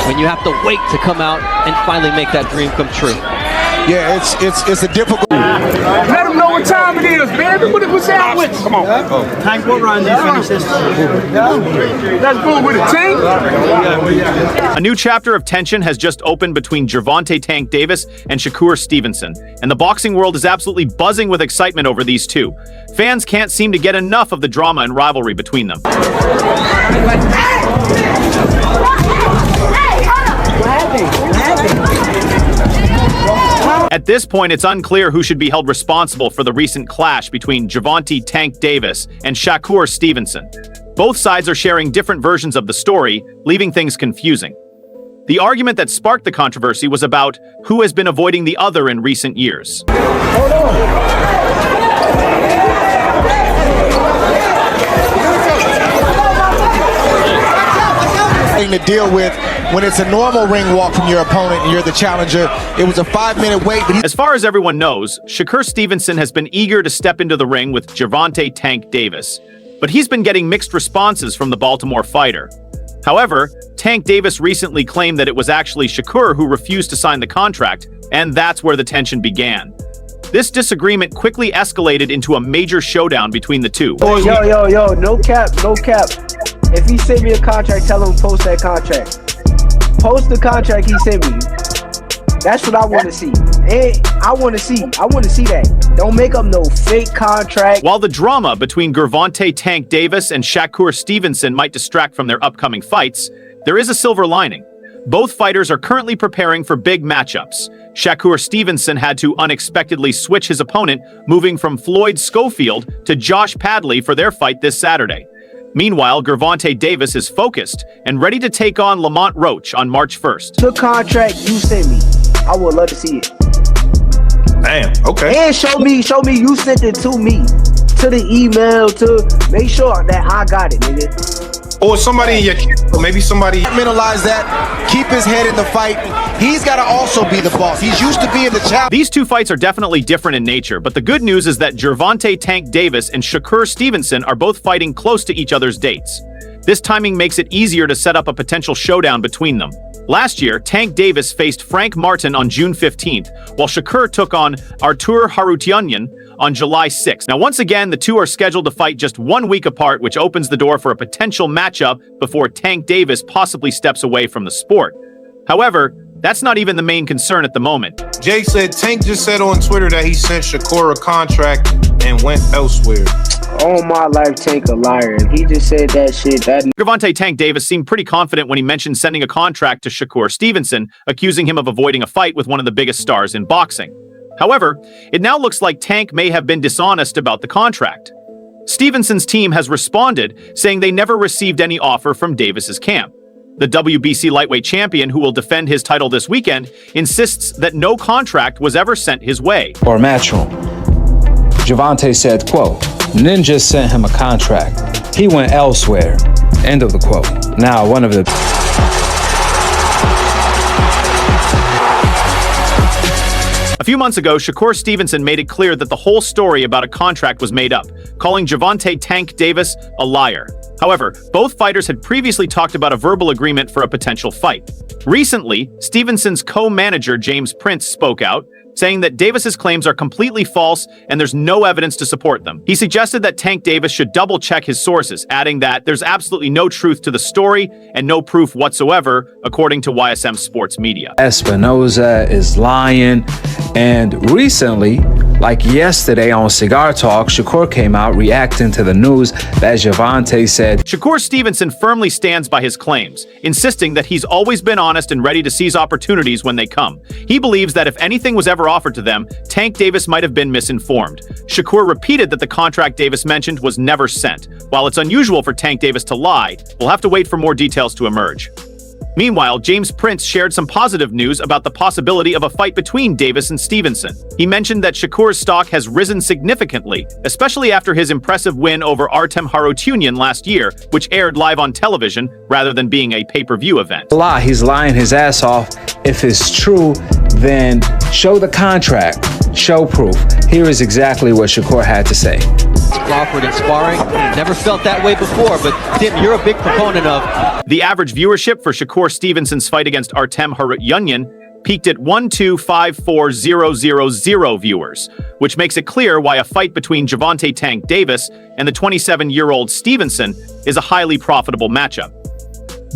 when you have to wait to come out and finally make that dream come true. Yeah, it's a difficult. Let them know what time it is, man. What's that with? Come on. Tank, what round do you finish this? Let's go with it, team. A new chapter of tension has just opened between Gervonta Tank Davis and Shakur Stevenson, and the boxing world is absolutely buzzing with excitement over these two. Fans can't seem to get enough of the drama and rivalry between them. At this point, it's unclear who should be held responsible for the recent clash between Gervonta Tank Davis and Shakur Stevenson. Both sides are sharing different versions of the story, leaving things confusing. The argument that sparked the controversy was about who has been avoiding the other in recent years. To deal with when it's a normal ring walk from your opponent and you're the challenger. It was a 5-minute wait. But as far as everyone knows, Shakur Stevenson has been eager to step into the ring with Gervonta Tank Davis, but he's been getting mixed responses from the Baltimore fighter. However, Tank Davis recently claimed that it was actually Shakur who refused to sign the contract, and that's where the tension began. This disagreement quickly escalated into a major showdown between the two. Yo, no cap. If he sent me a contract, tell him post that contract. Post the contract he sent me. That's what I want to see. And I want to see that. Don't make up no fake contract. While the drama between Gervonta Tank Davis and Shakur Stevenson might distract from their upcoming fights, there is a silver lining. Both fighters are currently preparing for big matchups. Shakur Stevenson had to unexpectedly switch his opponent, moving from Floyd Schofield to Josh Padley for their fight this Saturday. Meanwhile, Gervonta Davis is focused and ready to take on Lamont Roach on March 1st. The contract you sent me, I would love to see it. Damn, okay. And show me you sent it to me. To the email, to make sure that I got it, nigga. Or somebody in your camp, or maybe somebody. Mentalize that. Keep his head in the fight. He's got to also be the boss. He's used to being the champ. These two fights are definitely different in nature, but the good news is that Gervonta Tank Davis and Shakur Stevenson are both fighting close to each other's dates. This timing makes it easier to set up a potential showdown between them. Last year, Tank Davis faced Frank Martin on June 15th, while Shakur took on Artur Harutyunyan on July 6th. Now, once again, the two are scheduled to fight just 1 week apart, which opens the door for a potential matchup before Tank Davis possibly steps away from the sport. However, that's not even the main concern at the moment. Jay said Tank just said on Twitter that he sent Shakur a contract and went elsewhere. Oh my life, Tank a liar. If he just said that shit, that... Gervonta Tank Davis seemed pretty confident when he mentioned sending a contract to Shakur Stevenson, accusing him of avoiding a fight with one of the biggest stars in boxing. However, it now looks like Tank may have been dishonest about the contract. Stevenson's team has responded, saying they never received any offer from Davis's camp. The WBC lightweight champion, who will defend his title this weekend, insists that no contract was ever sent his way. Or Matchroom. Gervonta said, quote, Ninja sent him a contract. He went elsewhere. End of the quote. Now, one of the... A few months ago, Shakur Stevenson made it clear that the whole story about a contract was made up, calling Gervonta Tank Davis a liar. However, both fighters had previously talked about a verbal agreement for a potential fight. Recently, Stevenson's co-manager James Prince spoke out, saying that Davis's claims are completely false and there's no evidence to support them. He suggested that Tank Davis should double-check his sources, adding that there's absolutely no truth to the story and no proof whatsoever, according to YSM Sports Media. Espinoza is lying, and recently, like yesterday on Cigar Talk, Shakur came out reacting to the news that Gervonta said. Shakur Stevenson firmly stands by his claims, insisting that he's always been honest and ready to seize opportunities when they come. He believes that if anything was ever offered to them, Tank Davis might have been misinformed. Shakur repeated that the contract Davis mentioned was never sent. While it's unusual for Tank Davis to lie, we'll have to wait for more details to emerge. Meanwhile, James Prince shared some positive news about the possibility of a fight between Davis and Stevenson. He mentioned that Shakur's stock has risen significantly, especially after his impressive win over Artem Harutyunyan last year, which aired live on television rather than being a pay-per-view event. He's lying his ass off. If it's true, then show the contract. show proof. Here is exactly what Shakur had to say. Crawford in sparring. Never felt that way before, but Tim, you're a big proponent of. The average viewership for Shakur Stevenson's fight against Artem Harutyunyan peaked at 1,254,000 viewers, which makes it clear why a fight between Gervonta Tank Davis and the 27-year-old Stevenson is a highly profitable matchup.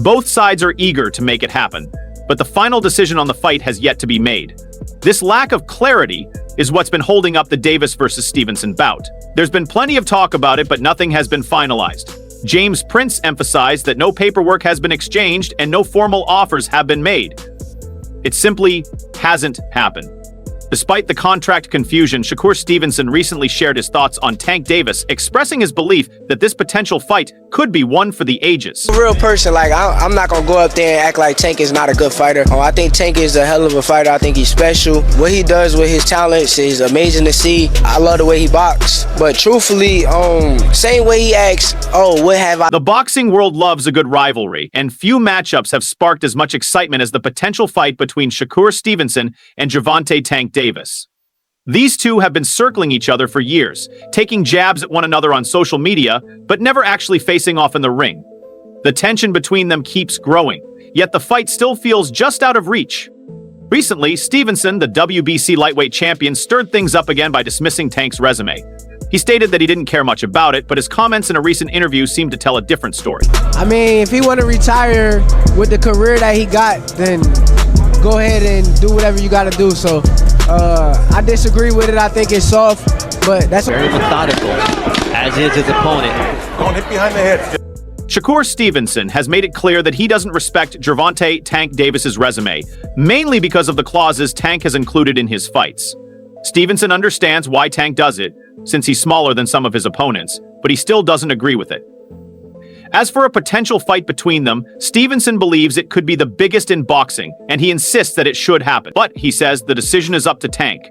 Both sides are eager to make it happen, but the final decision on the fight has yet to be made. This lack of clarity is what's been holding up the Davis versus Stevenson bout. There's been plenty of talk about it, but nothing has been finalized. James Prince emphasized that no paperwork has been exchanged and no formal offers have been made. It simply hasn't happened. Despite the contract confusion, Shakur Stevenson recently shared his thoughts on Tank Davis, expressing his belief that this potential fight could be one for the ages. A real person, like, I'm not gonna go up there and act like Tank is not a good fighter. I think Tank is a hell of a fighter. I think he's special. What he does with his talents is amazing to see. I love the way he boxes. But truthfully, same way he asks, oh, what have I... The boxing world loves a good rivalry, and few matchups have sparked as much excitement as the potential fight between Shakur Stevenson and Gervonta Tank Davis. These two have been circling each other for years, taking jabs at one another on social media, but never actually facing off in the ring. The tension between them keeps growing, yet the fight still feels just out of reach. Recently, Stevenson, the WBC lightweight champion, stirred things up again by dismissing Tank's resume. He stated that he didn't care much about it, but his comments in a recent interview seemed to tell a different story. I mean, if he want to retire with the career that he got, then go ahead and do whatever you got to do. So I disagree with it. I think it's soft, but that's Very methodical, as is his opponent. Don't hit behind the head. Shakur Stevenson has made it clear that he doesn't respect Gervonta Tank Davis's resume, mainly because of the clauses Tank has included in his fights. Stevenson understands why Tank does it, since he's smaller than some of his opponents, but he still doesn't agree with it. As for a potential fight between them, Stevenson believes it could be the biggest in boxing, and he insists that it should happen. But, he says, the decision is up to Tank.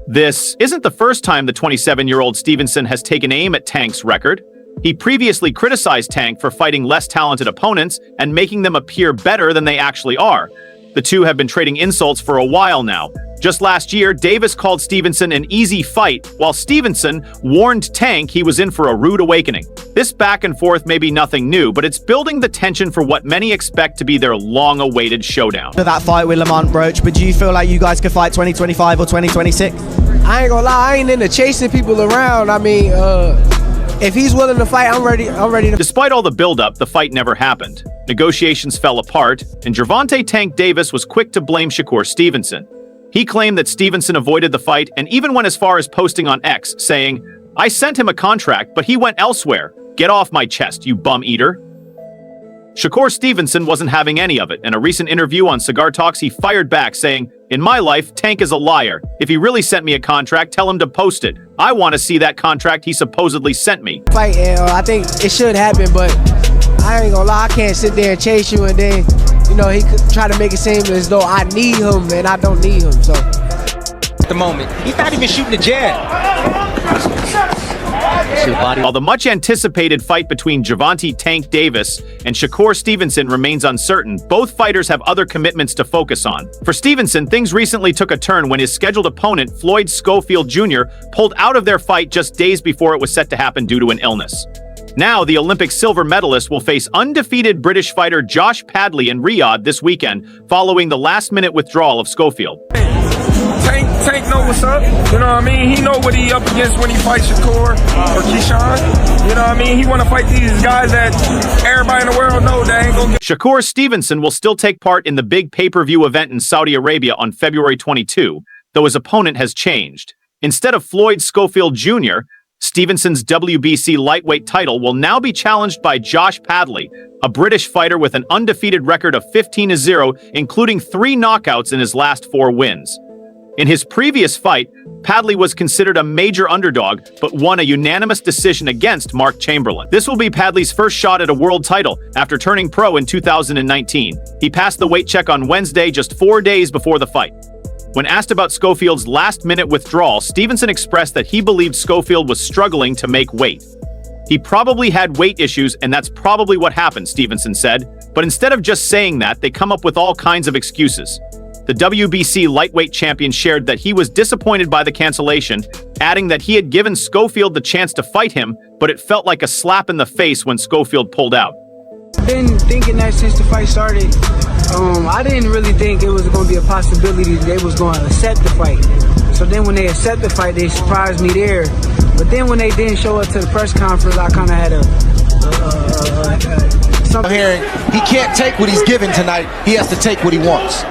This isn't the first time the 27-year-old Stevenson has taken aim at Tank's record. He previously criticized Tank for fighting less talented opponents and making them appear better than they actually are. The two have been trading insults for a while now. Just last year, Davis called Stevenson an easy fight, while Stevenson warned Tank he was in for a rude awakening. This back and forth may be nothing new, but it's building the tension for what many expect to be their long-awaited showdown. For that fight with Lamont Roach, but do you feel like you guys could fight 2025 or 2026? I ain't gonna lie, I ain't into chasing people around. I mean, if he's willing to fight, I'm ready to... Despite all the buildup, the fight never happened. Negotiations fell apart, and Gervonta Tank Davis was quick to blame Shakur Stevenson. He claimed that Stevenson avoided the fight and even went as far as posting on X, saying, "I sent him a contract, but he went elsewhere. Get off my chest, you bum eater." Shakur Stevenson wasn't having any of it. In a recent interview on Cigar Talks, he fired back, saying, "In my life, Tank is a liar. If he really sent me a contract, tell him to post it. I want to see that contract he supposedly sent me." Fight, and I think it should happen, but I ain't gonna lie, I can't sit there and chase you and then, you know, he could try to make it seem as though I need him and I don't need him, so. At the moment, he's not even shooting the jab. While the much-anticipated fight between Gervonta Tank Davis and Shakur Stevenson remains uncertain, both fighters have other commitments to focus on. For Stevenson, things recently took a turn when his scheduled opponent, Floyd Schofield Jr., pulled out of their fight just days before it was set to happen due to an illness. Now, the Olympic silver medalist will face undefeated British fighter Josh Padley in Riyadh this weekend, following the last-minute withdrawal of Schofield. Tank know what's up, you know what I mean? He know what he up against when he fights Shakur or Keyshawn, you know what I mean? He want to fight these guys that everybody in the world know that ain't gonna get... Shakur Stevenson will still take part in the big pay-per-view event in Saudi Arabia on February 22, though his opponent has changed. Instead of Floyd Schofield Jr., Stevenson's WBC lightweight title will now be challenged by Josh Padley, a British fighter with an undefeated record of 15-0, including 3 knockouts in his last 4 wins. In his previous fight, Padley was considered a major underdog, but won a unanimous decision against Mark Chamberlain. This will be Padley's first shot at a world title after turning pro in 2019. He passed the weight check on Wednesday, just 4 days before the fight. When asked about Schofield's last-minute withdrawal, Stevenson expressed that he believed Schofield was struggling to make weight. "He probably had weight issues, and that's probably what happened," Stevenson said. But instead of just saying that, they come up with all kinds of excuses. the WBC lightweight champion shared that he was disappointed by the cancellation, adding that he had given Schofield the chance to fight him, but it felt like a slap in the face when Schofield pulled out. Been thinking that since the fight started. I didn't really think it was going to be a possibility that they was going to accept the fight. So then when they accept the fight, they surprised me there. But then when they didn't show up to the press conference, I kind of had I'm hearing he can't take what he's given tonight. He has to take what he wants.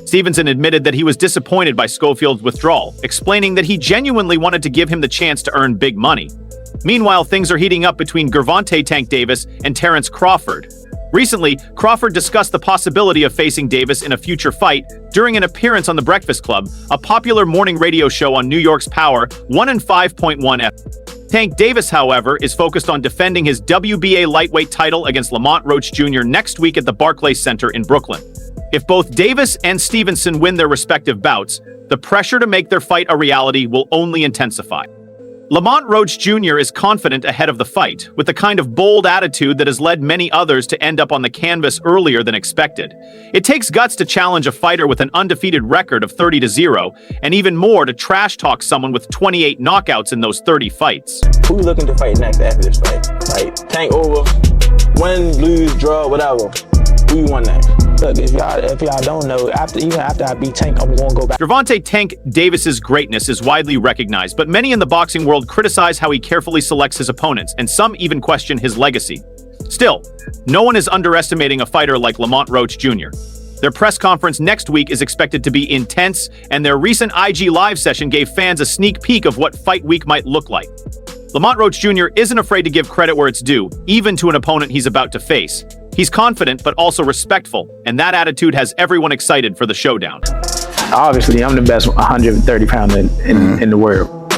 Stevenson admitted that he was disappointed by Schofield's withdrawal, explaining that he genuinely wanted to give him the chance to earn big money. Meanwhile, things are heating up between Gervonta Tank Davis and Terrence Crawford. Recently, Crawford discussed the possibility of facing Davis in a future fight during an appearance on The Breakfast Club, a popular morning radio show on New York's Power 105.1 FM. Tank Davis, however, is focused on defending his WBA lightweight title against Lamont Roach Jr. next week at the Barclays Center in Brooklyn. If both Davis and Stevenson win their respective bouts, the pressure to make their fight a reality will only intensify. Lamont Roach Jr. is confident ahead of the fight, with the kind of bold attitude that has led many others to end up on the canvas earlier than expected. It takes guts to challenge a fighter with an undefeated record of 30-0, and even more to trash talk someone with 28 knockouts in those 30 fights. Who looking to fight next after this fight? Like, Tank over, win, lose, draw, whatever. Who you want next? Look, if y'all don't know, even after I beat Tank, I'm gonna go back. Gervonta Tank Davis's greatness is widely recognized, but many in the boxing world criticize how he carefully selects his opponents, and some even question his legacy. Still, no one is underestimating a fighter like Lamont Roach Jr. Their press conference next week is expected to be intense, and their recent IG Live session gave fans a sneak peek of what fight week might look like. Lamont Roach Jr. isn't afraid to give credit where it's due, even to an opponent he's about to face. He's confident, but also respectful, and that attitude has everyone excited for the showdown. Obviously, I'm the best 130-pounder in the world.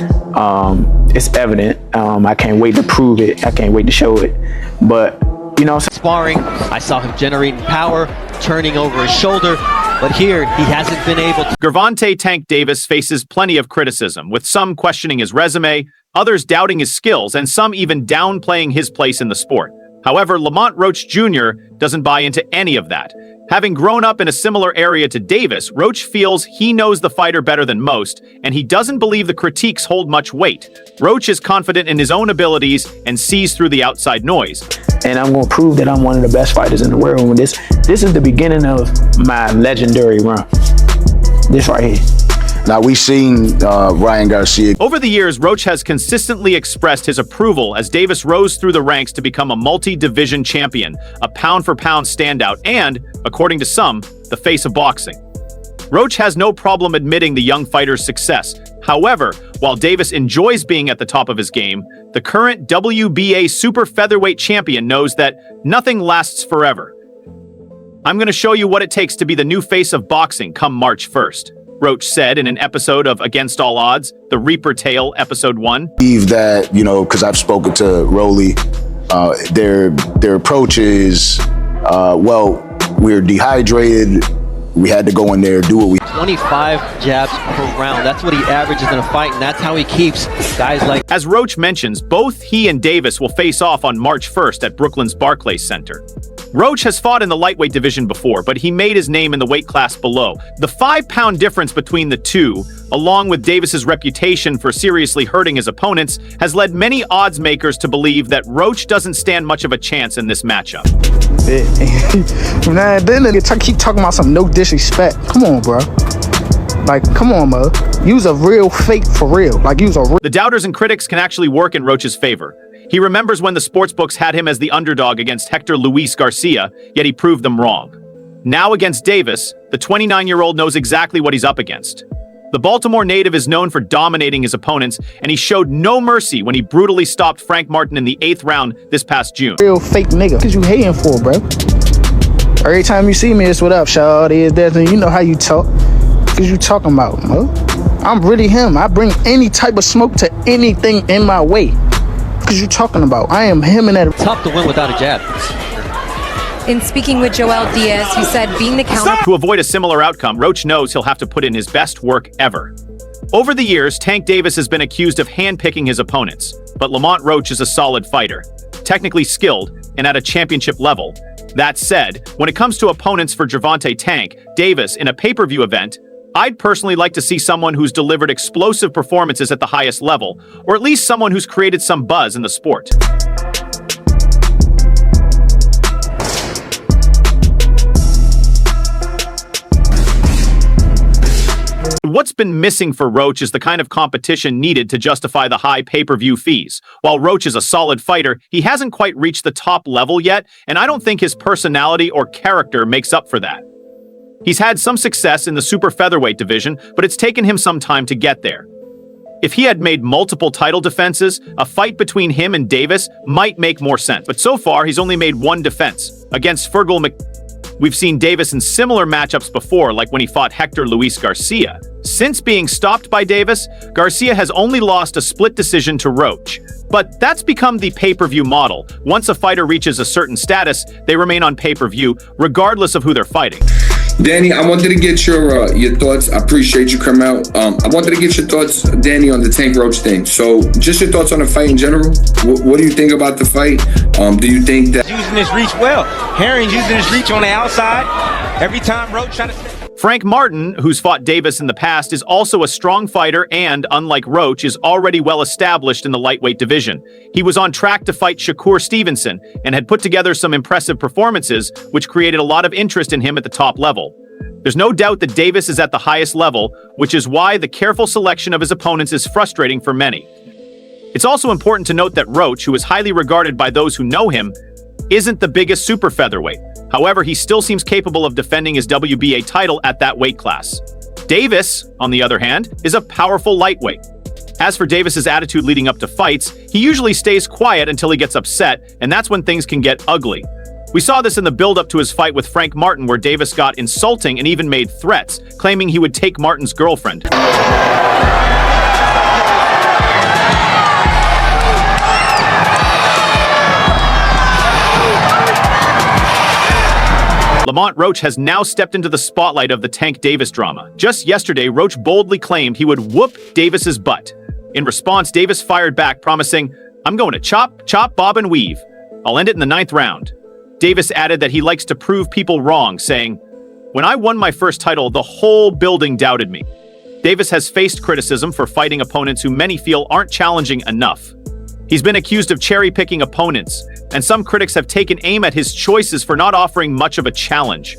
It's evident. I can't wait to prove it. I can't wait to show it. But, you know... Sparring, I saw him generating power, turning over his shoulder, but here he hasn't been able to... Gervonta Tank Davis faces plenty of criticism, with some questioning his resume, others doubting his skills, and some even downplaying his place in the sport. However, Lamont Roach Jr. doesn't buy into any of that. Having grown up in a similar area to Davis, Roach feels he knows the fighter better than most, and he doesn't believe the critiques hold much weight. Roach is confident in his own abilities and sees through the outside noise. And I'm going to prove that I'm one of the best fighters in the world. And this is the beginning of my legendary run. This right here. Now, we've seen Ryan Garcia. Over the years, Roach has consistently expressed his approval as Davis rose through the ranks to become a multi-division champion, a pound-for-pound standout, and, according to some, the face of boxing. Roach has no problem admitting the young fighter's success. However, while Davis enjoys being at the top of his game, the current WBA super featherweight champion knows that nothing lasts forever. I'm going to show you what it takes to be the new face of boxing come March 1st. Roach said in an episode of Against All Odds, The Reaper Tale, Episode 1. I believe that, you know, because I've spoken to Rolly, their approach is, well, we're dehydrated. We had to go in there, do what we... 25 jabs per round. That's what he averages in a fight, and that's how he keeps guys like... As Roach mentions, both he and Davis will face off on March 1st at Brooklyn's Barclays Center. Roach has fought in the lightweight division before, but he made his name in the weight class below. The 5-pound difference between the two, along with Davis's reputation for seriously hurting his opponents, has led many odds makers to believe that Roach doesn't stand much of a chance in this matchup. Man, then nigga keep talking about some no disrespect. Come on, bro. Like, come on, bro. Use a real fake for real. Like, use a real... The doubters and critics can actually work in Roach's favor. He remembers when the sportsbooks had him as the underdog against Hector Luis Garcia, yet he proved them wrong. Now against Davis, the 29-year-old knows exactly what he's up against. The Baltimore native is known for dominating his opponents, and he showed no mercy when he brutally stopped Frank Martin in the 8th round this past June. Real fake nigga. What you hating for, bro? Every time you see me, it's what up, shawty, is that, and you know how you talk. What you talking about, bro? I'm really him. I bring any type of smoke to anything in my way. What you talking about? I am him and that. Tough to win without a jab. In speaking with Joel Diaz, he said being the counter... To avoid a similar outcome, Roach knows he'll have to put in his best work ever. Over the years, Tank Davis has been accused of handpicking his opponents, but Lamont Roach is a solid fighter, technically skilled, and at a championship level. That said, when it comes to opponents for Gervonta Tank Davis in a pay-per-view event, I'd personally like to see someone who's delivered explosive performances at the highest level, or at least someone who's created some buzz in the sport. What's been missing for Roach is the kind of competition needed to justify the high pay-per-view fees. While Roach is a solid fighter, he hasn't quite reached the top level yet, and I don't think his personality or character makes up for that. He's had some success in the super featherweight division, but it's taken him some time to get there. If he had made multiple title defenses, a fight between him and Davis might make more sense. But so far, he's only made one defense, against Fergal Mc... We've seen Davis in similar matchups before, like when he fought Hector Luis Garcia. Since being stopped by Davis, Garcia has only lost a split decision to Roach. But that's become the pay-per-view model. Once a fighter reaches a certain status, they remain on pay-per-view, regardless of who they're fighting. Danny, I wanted to get your thoughts. I appreciate you coming out. I wanted to get your thoughts, Danny, on the Tank Roach thing. So, just your thoughts on the fight in general. What do you think about the fight? Do you think that using his reach well? Herring's using his reach on the outside. Every time Roach trying to... Frank Martin, who's fought Davis in the past, is also a strong fighter and, unlike Roach, is already well established in the lightweight division. He was on track to fight Shakur Stevenson and had put together some impressive performances, which created a lot of interest in him at the top level. There's no doubt that Davis is at the highest level, which is why the careful selection of his opponents is frustrating for many. It's also important to note that Roach, who is highly regarded by those who know him, isn't the biggest super featherweight. However, he still seems capable of defending his WBA title at that weight class. Davis, on the other hand, is a powerful lightweight. As for Davis's attitude leading up to fights, he usually stays quiet until he gets upset, and that's when things can get ugly. We saw this in the build-up to his fight with Frank Martin, where Davis got insulting and even made threats, claiming he would take Martin's girlfriend. Lamont Roach has now stepped into the spotlight of the Tank Davis drama. Just yesterday, Roach boldly claimed he would whoop Davis's butt. In response, Davis fired back, promising, "I'm going to chop, chop, bob, and weave. I'll end it in the 9th round." Davis added that he likes to prove people wrong, saying, "When I won my first title, the whole building doubted me." Davis has faced criticism for fighting opponents who many feel aren't challenging enough. He's been accused of cherry-picking opponents, and some critics have taken aim at his choices for not offering much of a challenge.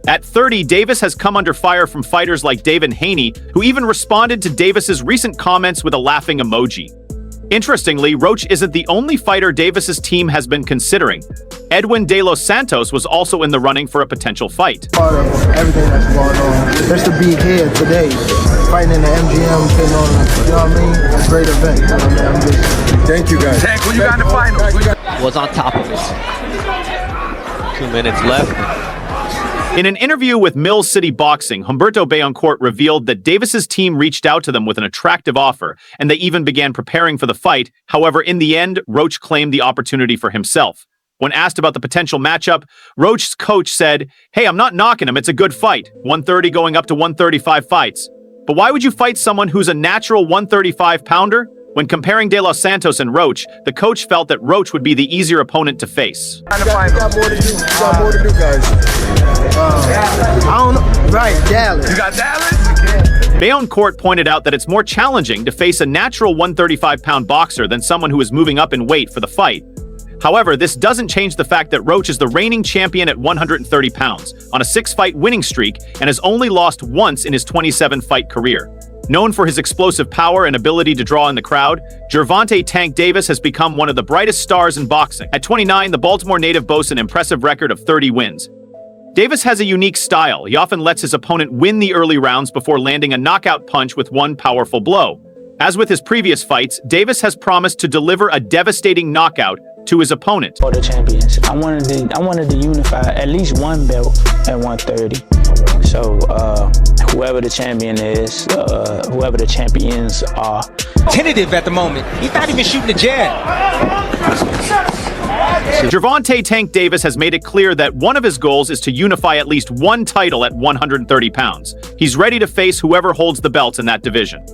At 30, Davis has come under fire from fighters like David Haney, who even responded to Davis's recent comments with a laughing emoji. Interestingly, Roach isn't the only fighter Davis's team has been considering. Edwin De Los Santos was also in the running for a potential fight. Part of everything that's going on. Just to be here today, fighting in the MGM, you know what I mean? It's a great event. You know what I mean? Thank you, guys. Tank, when you got in the finals? Was on top of it. 2 minutes left. In an interview with Mill City Boxing, Humberto Betancourt revealed that Davis's team reached out to them with an attractive offer, and they even began preparing for the fight. However, in the end, Roach claimed the opportunity for himself. When asked about the potential matchup, Roach's coach said, "Hey, I'm not knocking him, it's a good fight. 130 going up to 135 fights. But why would you fight someone who's a natural 135-pounder? When comparing De Los Santos and Roach, the coach felt that Roach would be the easier opponent to face. You got more to do. You got more to do, guys. I don't know. Right, Dallas. You got Dallas? Betancourt pointed out that it's more challenging to face a natural 135-pound boxer than someone who is moving up in weight for the fight. However, this doesn't change the fact that Roach is the reigning champion at 130 pounds, on a 6-fight winning streak, and has only lost once in his 27-fight career. Known for his explosive power and ability to draw in the crowd, Gervonta Tank Davis has become one of the brightest stars in boxing. At 29, the Baltimore native boasts an impressive record of 30 wins. Davis has a unique style. He often lets his opponent win the early rounds before landing a knockout punch with one powerful blow. As with his previous fights, Davis has promised to deliver a devastating knockout to his opponent. For the champions, I wanted to unify at least one belt at 130. So whoever the champion is, whoever the champions are. Tentative at the moment. He's not even shooting a jab. Gervonta Tank Davis has made it clear that one of his goals is to unify at least one title at 130 pounds. He's ready to face whoever holds the belts in that division.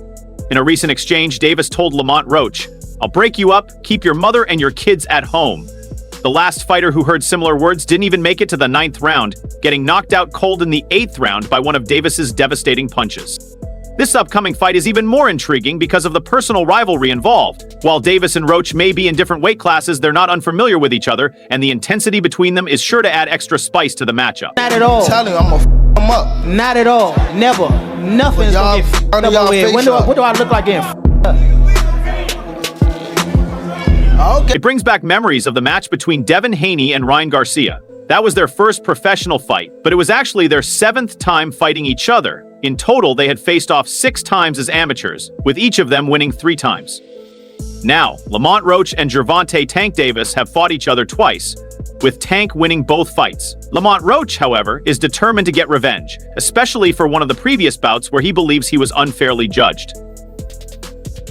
In a recent exchange, Davis told Lamont Roach, "I'll break you up, keep your mother and your kids at home." The last fighter who heard similar words didn't even make it to the 9th round, getting knocked out cold in the 8th round by one of Davis's devastating punches. This upcoming fight is even more intriguing because of the personal rivalry involved. While Davis and Roach may be in different weight classes, they're not unfamiliar with each other, and the intensity between them is sure to add extra spice to the matchup. Not at all. Tell him I'm gonna f him up. Not at all. Never. Nothing's gonna get f***ed up over here. What do I look like getting f***ed up? It brings back memories of the match between Devin Haney and Ryan Garcia. That was their first professional fight, but it was actually their 7th time fighting each other. In total, they had faced off 6 times as amateurs, with each of them winning 3 times. Now, Lamont Roach and Gervonta Tank Davis have fought each other twice, with Tank winning both fights. Lamont Roach, however, is determined to get revenge, especially for one of the previous bouts where he believes he was unfairly judged.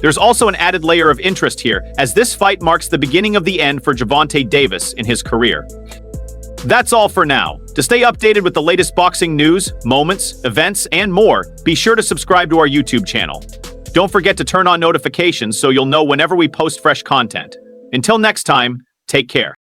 There's also an added layer of interest here, as this fight marks the beginning of the end for Gervonta Davis in his career. That's all for now. To stay updated with the latest boxing news, moments, events, and more, be sure to subscribe to our YouTube channel. Don't forget to turn on notifications so you'll know whenever we post fresh content. Until next time, take care.